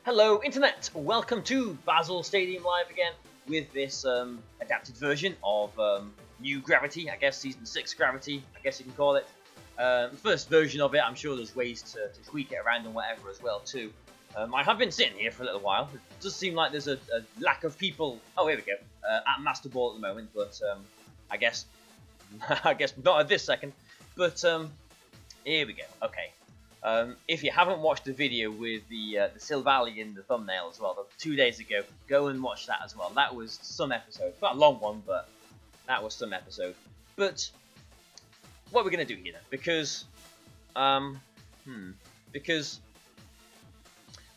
Hello Internet, welcome to Bazzle Stadium Live again with this adapted version of New Gravity, I guess Season 6 Gravity, I guess you can call it. The first version of it, I'm sure there's ways to tweak it around and whatever as well too. I have been sitting here for a little while. It does seem like there's a lack of people, oh here we go, at Master Ball at the moment, but I guess not at this second, but here we go, okay. If you haven't watched the video with the Silvally in the thumbnail as well, 2 days ago, go and watch that as well. That was some episode. Quite a long one, but that was some episode. But what we're going to do here then, because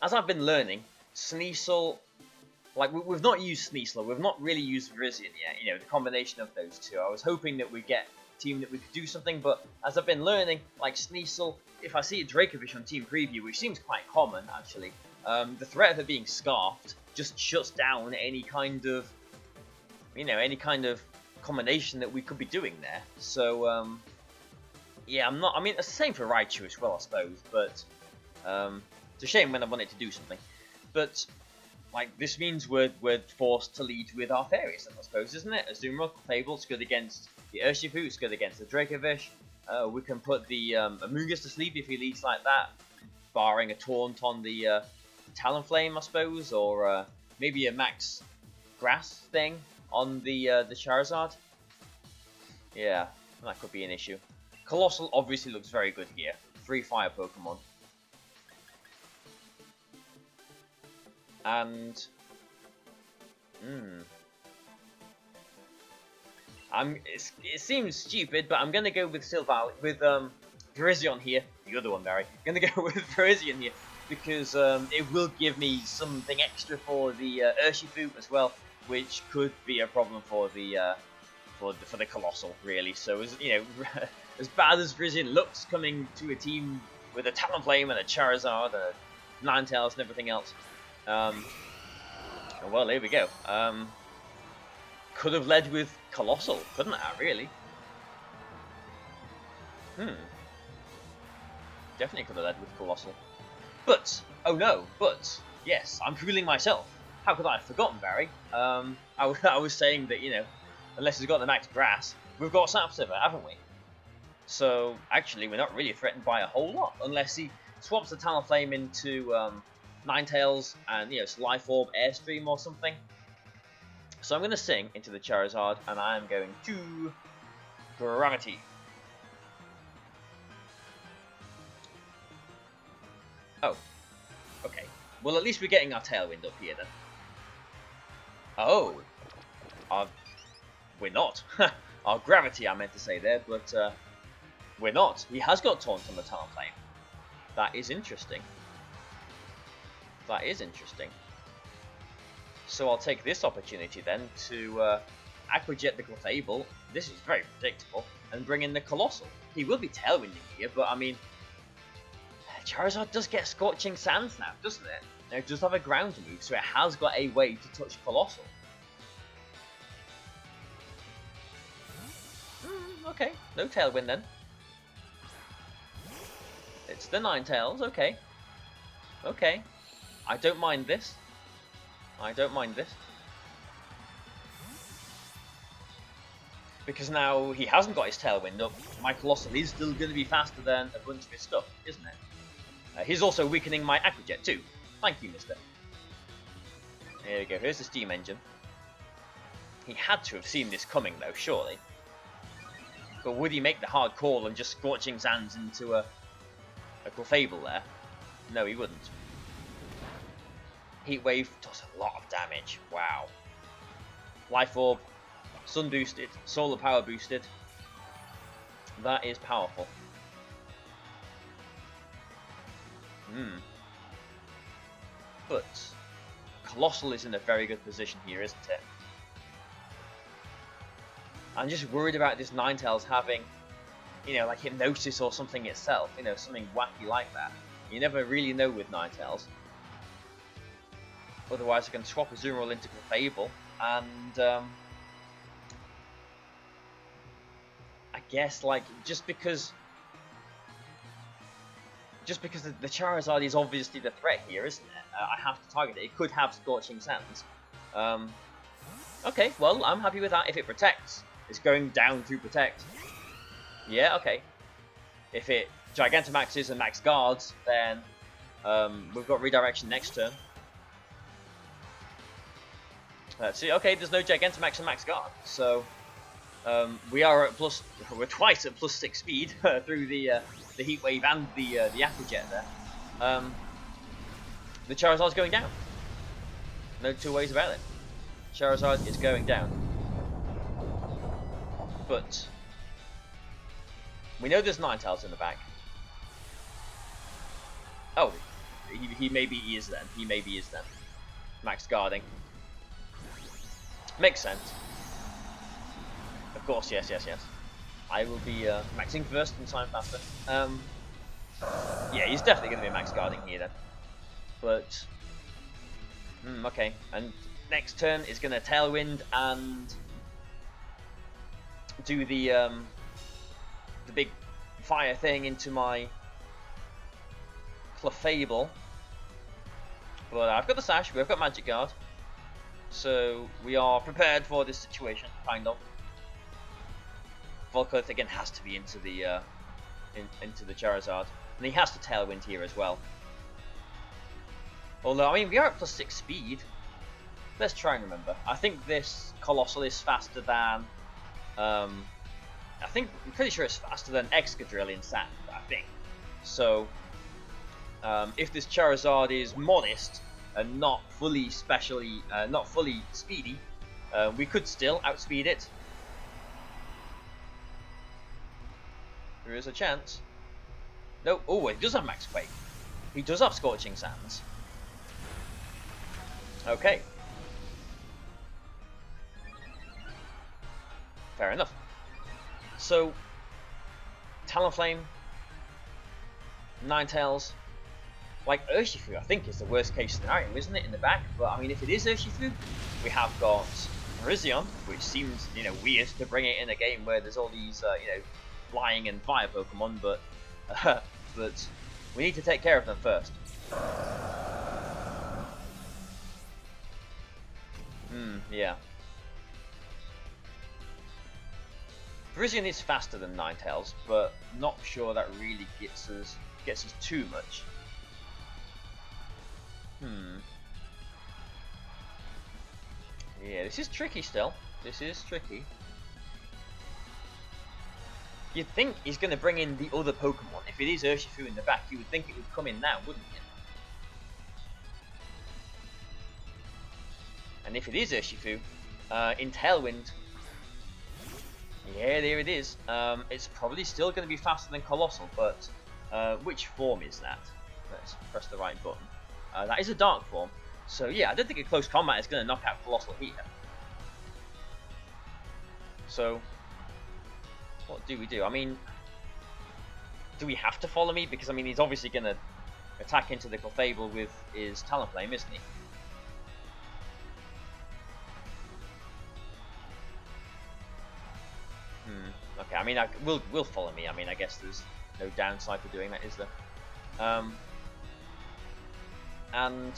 as I've been learning, Sneasel, like we've not used Sneasel, we've not really used Virizion yet. You know, the combination of those two. I was hoping that we'd get a team that we could do something, but as I've been learning, like Sneasel, if I see a Dracovish on Team Preview, which seems quite common actually, the threat of it being scarfed just shuts down any kind of, any kind of combination that we could be doing there. So, yeah, I mean, it's the same for Raichu as well, I suppose, but it's a shame when I wanted to do something. But, like, this means we're forced to lead with our fairies, I suppose, isn't it? Azumarill, Fable, it's good against the Urshifu, it's good against the Dracovish. We can put the Amoonguss to sleep if he leads like that, barring a taunt on the Talonflame, I suppose, or maybe a Max Grass thing on the Charizard. Yeah, that could be an issue. Colossal obviously looks very good here. 3 fire Pokemon. And it seems stupid, but I'm gonna go with Virizion here. The other one, Barry. I'm gonna go with Virizion here because it will give me something extra for the Urshifu as well, which could be a problem for the Colossal, really. So as as bad as Virizion looks coming to a team with a Talonflame and a Charizard, a Ninetales, and everything else. Well, here we go. Could have led with Colossal, couldn't I, really? Definitely could have led with Colossal. But, oh no, yes, I'm fooling myself. How could I have forgotten, Barry? I was saying that, unless he's got the Max Grass, we've got Sapsiver, haven't we? So, actually, we're not really threatened by a whole lot, unless he swaps the Talonflame into Ninetales and, it's Life Orb Airstream or something. So I'm going to sing into the Charizard, and I'm going to Gravity. Oh, okay. Well, at least we're getting our Tailwind up here, then. Oh, we're not. Our Gravity, I meant to say there, but we're not. He has got Taunt on the Talonflame. That is interesting. That is interesting. So I'll take this opportunity then to Aqua Jet the Clefable. This is very predictable. And bring in the Colossal. He will be Tailwinding here, but I mean, Charizard does get Scorching Sands now, doesn't it? Now it does have a ground move, so it has got a way to touch Colossal. Okay, no Tailwind then. It's the Ninetales, okay. Okay. I don't mind this. I don't mind this. Because now he hasn't got his Tailwind up, my Colossal is still going to be faster than a bunch of his stuff, isn't it? He's also weakening my Aqua Jet too. Thank you, mister. There we go, here's the Steam Engine. He had to have seen this coming though, surely. But would he make the hard call and just Scorching Sands into a Clefable there? No, he wouldn't. Heat Wave does a lot of damage. Wow. Life Orb, Sun boosted, Solar Power boosted. That is powerful. But Colossal is in a very good position here, isn't it? I'm just worried about this Ninetales having, like Hypnosis or something itself. Something wacky like that. You never really know with Ninetales. Otherwise, I can swap Azumarill into Clefable, and I guess, just because just because the Charizard is obviously the threat here, isn't it? I have to target it. It could have Scorching Sands. Okay, well, I'm happy with that. If it protects, it's going down to protect. Yeah, okay. If it Gigantamaxes and Max Guards, then we've got Redirection next turn. Let's see. Okay, there's no Gigantamax and Max Guard, so we are at we're twice at +6 speed through the Heat Wave and the Aqua Jet there. The Charizard's going down. No two ways about it. Charizard is going down. But we know there's Ninetales in the back. Oh, he maybe is then. He maybe is then. Max guarding. Makes sense. Of course, yes. I will be maxing first and time faster. Yeah, he's definitely going to be max guarding here then. But okay, and next turn is going to Tailwind and do the big fire thing into my Clefable. But I've got the Sash, we've got Magic Guard, so we are prepared for this situation, kind of. Volcalith again has to be into the Charizard, and he has to Tailwind here as well. Although, I mean, we are at +6 speed. Let's try and remember. I think this Colossal is faster than... I'm pretty sure it's faster than Excadrill in Sand, I think. So, if this Charizard is modest and not fully speedy, we could still outspeed it. There is a chance. No, oh, he does have Max Quake. He does have Scorching Sands. Okay. Fair enough. So, Talonflame, Ninetales, like Urshifu, I think is the worst case scenario, isn't it, in the back? But I mean, if it is Urshifu, we have got Virizion, which seems, weird to bring it in a game where there's all these, flying and fire Pokemon, but we need to take care of them first. Yeah. Virizion is faster than Ninetales, but not sure that really gets us too much. Yeah, this is tricky still. This is tricky. You'd think he's going to bring in the other Pokemon. If it is Urshifu in the back, you would think it would come in now, wouldn't you? And if it is Urshifu, in Tailwind, yeah, there it is. It's probably still going to be faster than Colossal, but which form is that? Let's press the right button. That is a Dark form. So yeah, I don't think a close combat is going to knock out Colossal here. So, what do we do? I mean, do we have to follow me? Because I mean, he's obviously going to attack into the Clefable with his Talonflame, isn't he? Okay, I mean, will follow me. I mean, I guess there's no downside to doing that, is there? And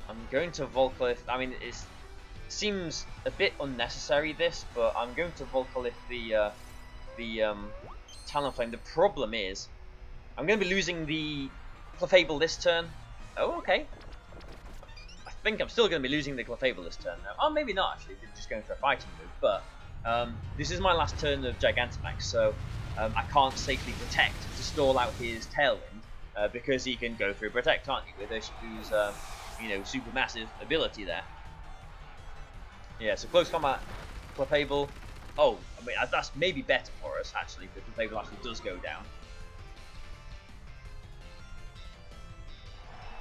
I'm going to Volcalith. I mean, it seems a bit unnecessary this, but I'm going to Volcalith the Talonflame. The problem is, I'm going to be losing the Clefable this turn. Oh, okay. I think I'm still going to be losing the Clefable this turn now. Oh, maybe not actually. They're just going for a fighting move. But this is my last turn of Gigantamax, so I can't safely Protect to stall out his Tailwind because he can go through Protect, can't he? With Urshifu's super massive ability there. Yeah, so close combat, Clefable. Oh, I mean that's maybe better for us actually. The Clefable actually does go down.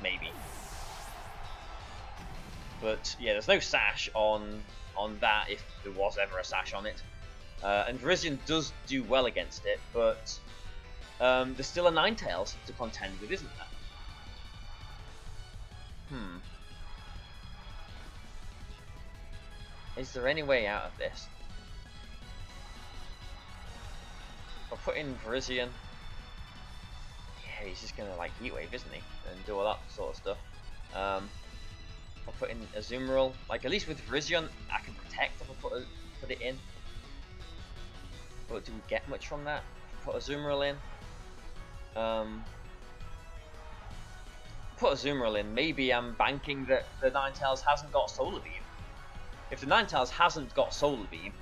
Maybe. But yeah, there's no Sash on that if there was ever a Sash on it. And Virizion does do well against it, but there's still a Ninetales to contend with, isn't there? Is there any way out of this? I'll put in Virizion. Yeah, he's just gonna like Heat Wave, isn't he? And do all that sort of stuff. I'll put in Azumarill. Like at least with Virizion, I can protect if I put it in. But do we get much from that? Put Azumarill in. Put Azumarill in. Maybe I'm banking that the Ninetales hasn't got Solar Beam. If the Ninetales hasn't got Solar Beam,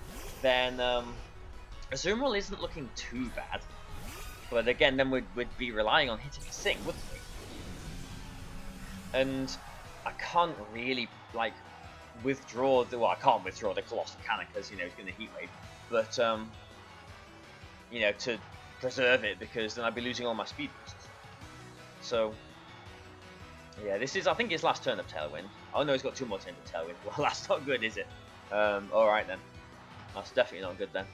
then Azumarill isn't looking too bad. But again, then we'd be relying on hitting a Sing, wouldn't we? And I can't really like withdraw the. Well, I can't withdraw the Colossal Cannon because you know it's going to Heat Wave. But you know, to preserve it because then I'd be losing all my speed boosts. So yeah, this is I think his last turn of Tailwind. Oh no, he's got 2 more turns of Tailwind. Well, that's not good, is it? All right then. That's definitely not good then.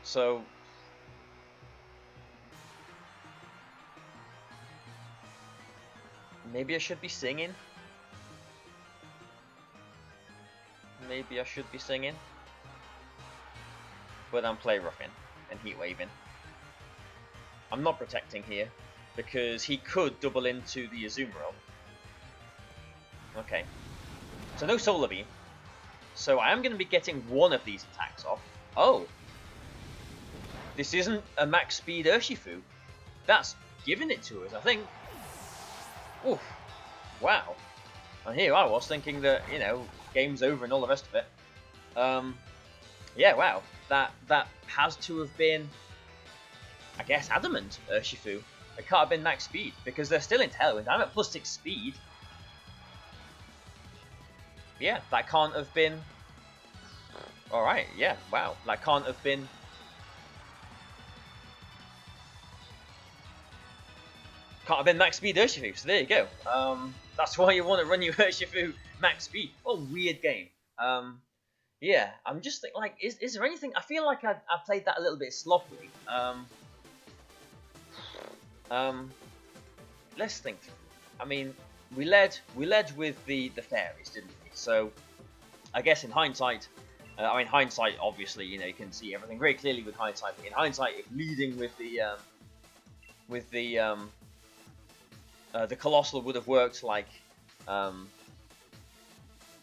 So maybe I should be singing. Maybe I should be singing. But I'm play roughing and Heat Waving. I'm not protecting here because he could double into the Azumarill. Okay. So no Solar Beam. So I am going to be getting one of these attacks off. Oh. This isn't a max speed Urshifu. That's giving it to us, I think. Oof. Wow. And here I was thinking that, you know, game's over and all the rest of it. Yeah, wow. That has to have been, I guess, Adamant Urshifu. It can't have been max speed because they're still in Tailwind. I'm at +6 speed. Yeah, that can't have been. Alright, yeah, wow. That can't have been. Can't have been max speed Urshifu, so there you go. That's why you want to run your Urshifu max speed. What a weird game. Yeah, I'm just thinking, like, is there anything? I feel like I played that a little bit sloppily. Let's think. I mean, we led with the fairies, didn't we? So, I guess in hindsight, I mean, hindsight, obviously, you know, you can see everything very clearly with hindsight. In hindsight, if leading with the Colossal would have worked, like, an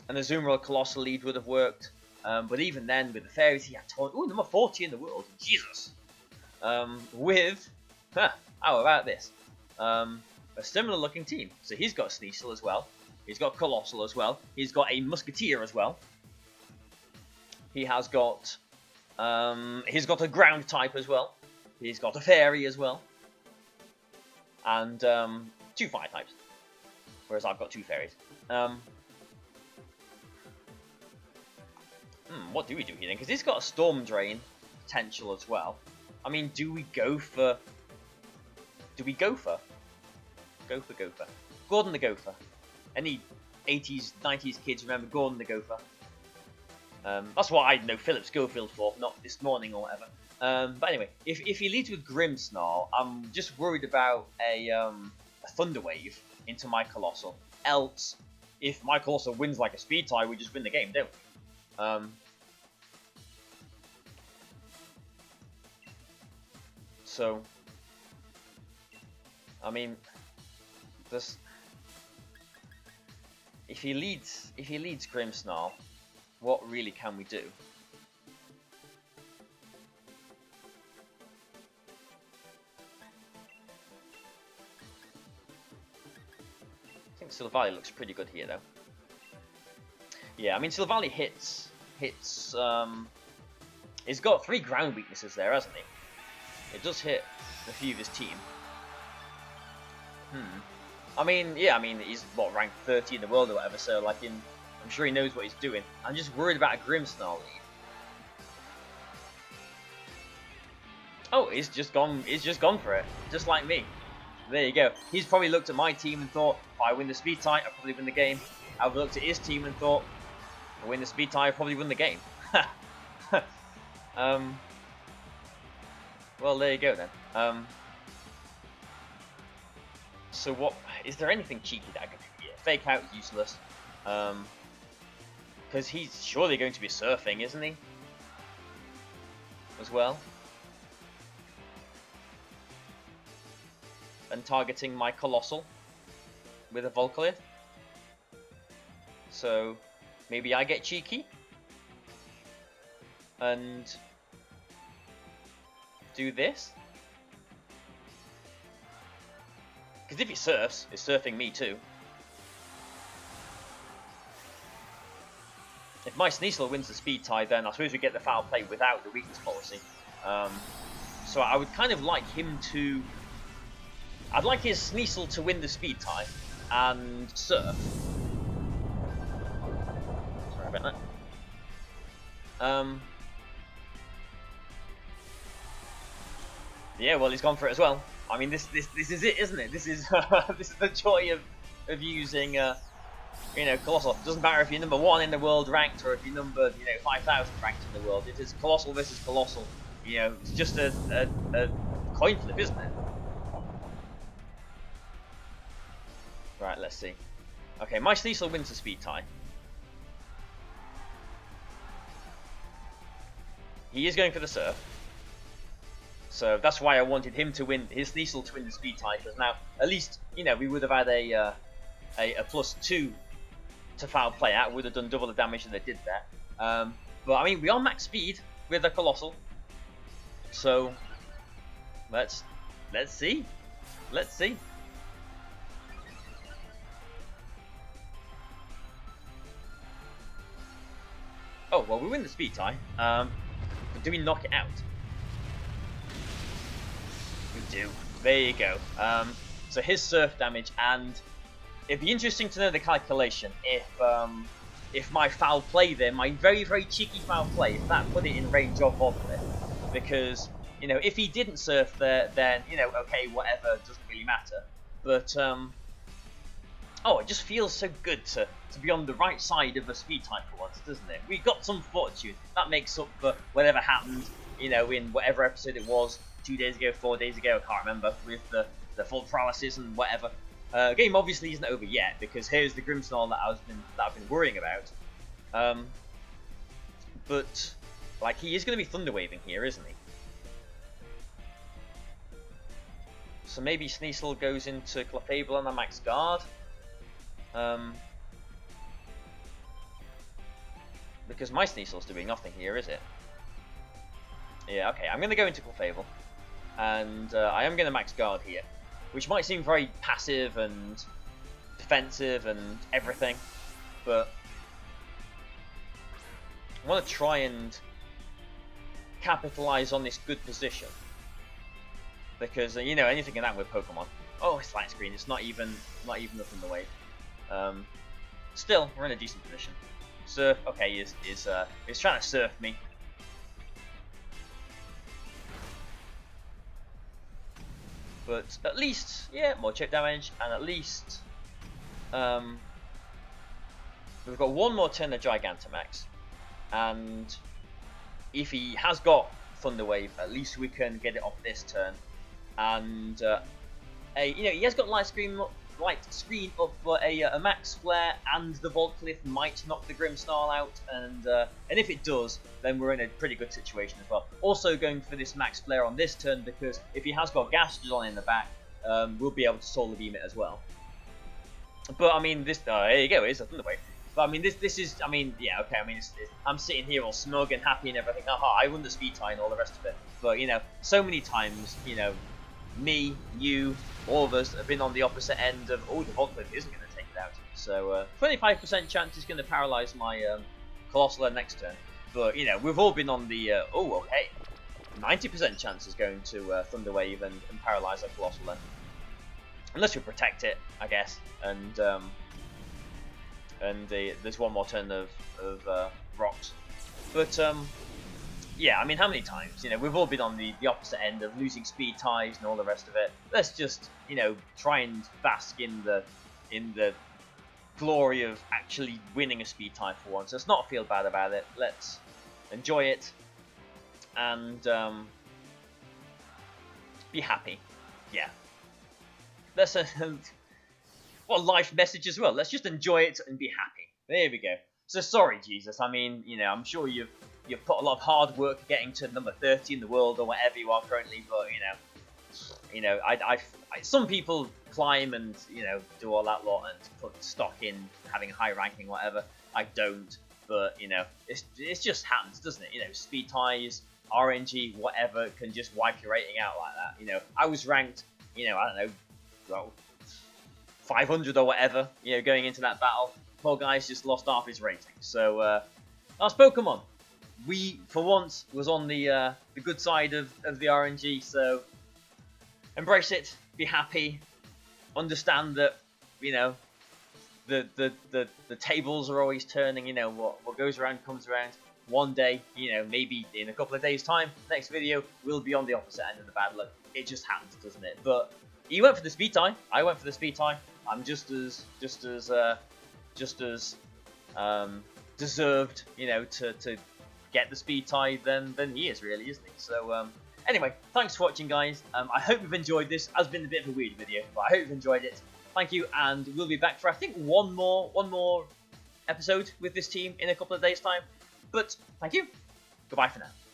Azumarill Colossal lead would have worked. But even then, with the fairies, he had taunt. Ooh, number 40 in the world. Jesus. How about this? A similar looking team. So he's got Sneasel as well. He's got Colossal as well. He's got a Musketeer as well. He has got he's got a ground type as well. He's got a fairy as well. And 2 fire types. Whereas I've got 2 fairies. What do we do here then? Because he's got a Storm Drain potential as well. I mean, do we go for... Gopher? Gordon the Gopher. Any 80s, 90s kids remember Gordon the Gopher? That's what I know Philip Schofield for, not this morning or whatever. But anyway, if he leads with Grimmsnarl, I'm just worried about a Thunder Wave into my Colossal. Else, if my Colossal wins like a speed tie, we just win the game, don't we? So, I mean, this if he leads Grimmsnarl, what really can we do? I think Silvally looks pretty good here, though. Yeah, I mean Silvally hits. He's got 3 ground weaknesses there, hasn't he? It does hit a few of his team. I mean, yeah, I mean, he's, what, ranked 30 in the world or whatever, so, like, I'm sure he knows what he's doing. I'm just worried about a Grimmsnarl lead. Oh, he's just gone for it, just like me. There you go. He's probably looked at my team and thought, if I win the speed tie, I'll probably win the game. I've looked at his team and thought, if I win the speed tie, I'll probably win the game. Well, there you go then. So what, is there anything cheeky that I can do here? Fake out is useless. Because he's surely going to be surfing, isn't he? As well. And targeting my Colossal with a Volcalith. So maybe I get cheeky and do this. Because if he surfs, it's surfing me too. If my Sneasel wins the speed tie, then I suppose we get the foul play without the weakness policy. So I would kind of like him to... I'd like his Sneasel to win the speed tie and surf. Sorry about that. Yeah, well, he's gone for it as well. I mean, this is it, isn't it? This is this is the joy of using you know, Colossal. Doesn't matter if you're number 1 in the world ranked or if you're number 5,000 ranked in the world. It is Colossal versus Colossal. You know, it's just a coin flip, isn't it? Right, let's see. Okay, my Sneasel wins the speed tie. He is going for the surf. So that's why I wanted him to win, his Sneasel to win the speed tie, because now, at least, you know, we would have had a +2 to foul play out, would have done double the damage that they did there. But I mean, we are max speed with a Colossal. So, let's see. Let's see. Oh, well, we win the speed tie. But do we knock it out? We do. There you go. So his surf damage, and it'd be interesting to know the calculation if my foul play there, my very, very cheeky foul play, if that put it in range of Volcalith. Because, you know, if he didn't surf there, then, you know, okay, whatever, doesn't really matter. But, oh, it just feels so good to be on the right side of a speed type for once, doesn't it? We got some fortune. That makes up for whatever happened, you know, in whatever episode it was, 2 days ago, 4 days ago, I can't remember, with the full paralysis and whatever. Game obviously isn't over yet, because here's the Grimmsnarl that I've been worrying about. But, like, he is going to be Thunder Waving here, isn't he? So maybe Sneasel goes into Clefable on a max guard. Because my Sneasel's doing nothing here, is it? Yeah, okay, I'm going to go into Clefable. And I am going to max guard here. Which might seem very passive and defensive and everything. But I want to try and capitalize on this good position. Because, you know, anything can happen with Pokemon. Oh, it's light screen. It's not even the Thunder Wave. Still, we're in a decent position. Surf, okay, is trying to surf me. But at least, yeah, more chip damage, and at least we've got one more turn of Gigantamax. And if he has got Thunder Wave, at least we can get it off this turn. And you know, he has got light screen up for a max flare, and the Volcalith might knock the Grimmsnarl out, and if it does, then we're in a pretty good situation as well. Also going for this max flare on this turn, because if he has got Gastrodon in the back, we'll be able to Solar Beam it as well. But I mean, this there you go, it is a Thunder Wave. But I mean, this is, I mean, yeah, okay, I mean, I'm sitting here all smug and happy and everything. Aha, I won the speed tie and all the rest of it. But you know, so many times, you know, me, you, all of us have been on the opposite end of, oh, the Volcalith isn't going to take it out. So 25% chance is going to paralyze my Colossal next turn. But, you know, we've all been on the, oh, okay, 90% chance is going to Thunder Wave and paralyze our Colossal then. Unless we protect it, I guess. And there's one more turn of rocks. But, yeah, I mean, how many times? You know, we've all been on the opposite end of losing speed ties and all the rest of it. Let's just, you know, try and bask in the glory of actually winning a speed tie for once. Let's not feel bad about it. Let's enjoy it and be happy. Yeah. That's a well, life message as well. Let's just enjoy it and be happy. There we go. So sorry, Jesus. I mean, you know, I'm sure you've put a lot of hard work getting to number 30 in the world or whatever you are currently, but some people climb and do all that lot and put stock in having a high ranking, whatever. I don't, but it just happens, doesn't it? Speed ties, RNG, whatever can just wipe your rating out like that. I was ranked, I don't know, well, 500 or whatever, going into that battle. Poor guy's just lost half his rating. So that's Pokemon. We, for once, was on the good side of the RNG, so embrace it, be happy, understand that, the tables are always turning, what goes around comes around. One day, maybe in a couple of days' time, next video will be on the opposite end of the battle. It just happens, doesn't it? But you went for the speed tie. I went for the speed tie. I'm just as deserved, to get the speed tie than he is, really, isn't he? So anyway, thanks for watching, guys. I hope you've enjoyed this. Has been a bit of a weird video, but I hope you've enjoyed it. Thank you, and we'll be back for I think one more episode with this team in a couple of days' time. But thank you. Goodbye for now.